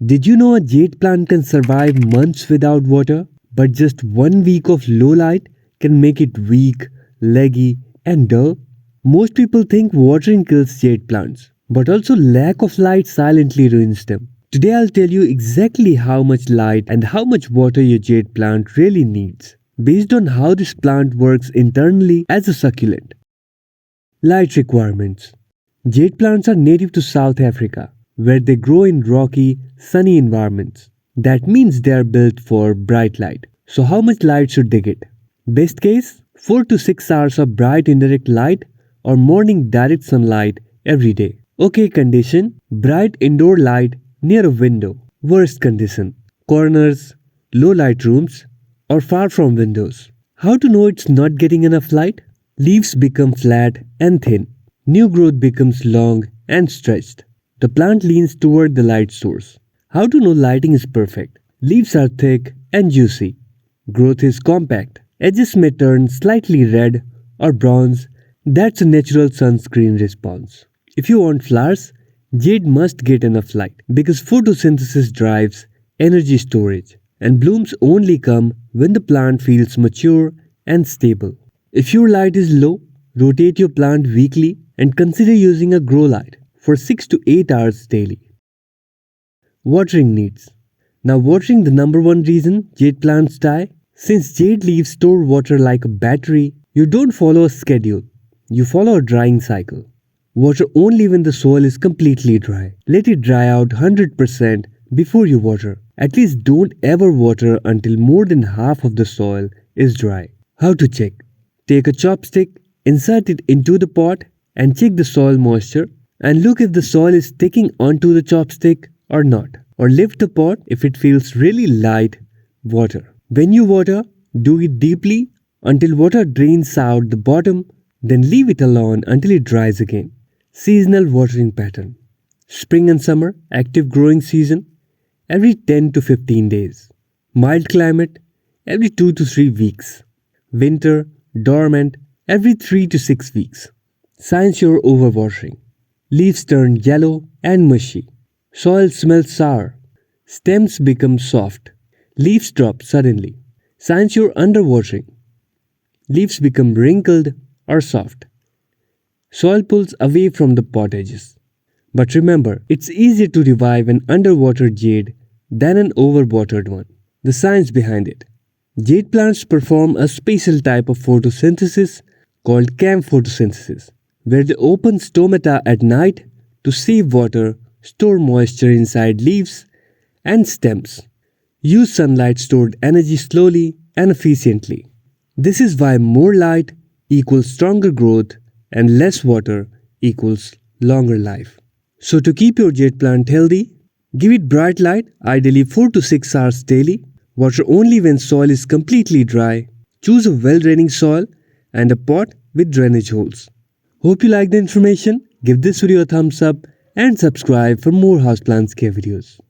Did you know a jade plant can survive months without water, but just 1 week of low light can make it weak, leggy, and dull? Most people think watering kills jade plants, but also lack of light silently ruins them. Today I'll tell you exactly how much light and how much water your jade plant really needs, based on how this plant works internally as a succulent. Light requirements. Jade plants are native to South Africa, where they grow in rocky, sunny environments. That means they are built for bright light. So, how much light should they get? Best case 4 to 6 hours of bright indirect light or morning direct sunlight every day. Okay condition bright indoor light near a window. Worst condition corners, low light rooms, or far from windows. How to know it's not getting enough light? Leaves become flat and thin. New growth becomes long and stretched. The plant leans toward the light source. How to know lighting is perfect? Leaves are thick and juicy. Growth is compact. Edges may turn slightly red or bronze. That's a natural sunscreen response. If you want flowers, jade must get enough light because photosynthesis drives energy storage, and blooms only come when the plant feels mature and stable. If your light is low, rotate your plant weekly and consider using a grow light for 6 to 8 hours daily. Watering needs. Now, watering the number one reason jade plants die? Since jade leaves store water like a battery, you don't follow a schedule, you follow a drying cycle. Water only when the soil is completely dry. Let it dry out 100% before you water. At least don't ever water until more than half of the soil is dry. How to check? Take a chopstick, insert it into the pot and check the soil moisture and look if the soil is sticking onto the chopstick or not. Or lift the pot if it feels really light. Water. When you water, do it deeply until water drains out the bottom, then leave it alone until it dries again. Seasonal watering pattern. Spring and summer, active growing season, every 10 to 15 days. Mild climate, every 2 to 3 weeks. Winter, dormant, every 3 to 6 weeks. Signs you're overwatering. Leaves turn yellow and mushy. Soil smells sour. Stems become soft. Leaves drop suddenly. Signs you're underwatering. Leaves become wrinkled or soft. Soil pulls away from the pot edges. But remember, it's easier to revive an underwatered jade than an overwatered one. The science behind it. Jade plants perform a special type of photosynthesis called cam photosynthesis, where they open stomata at night to save water, store moisture inside leaves and stems, use sunlight stored energy slowly and efficiently. This is why more light equals stronger growth and less water equals longer life. So to keep your jade plant healthy, give it bright light, ideally 4 to 6 hours daily, water only when soil is completely dry, choose a well-draining soil and a pot with drainage holes. Hope you like the information, give this video a thumbs up and subscribe for more houseplants care videos.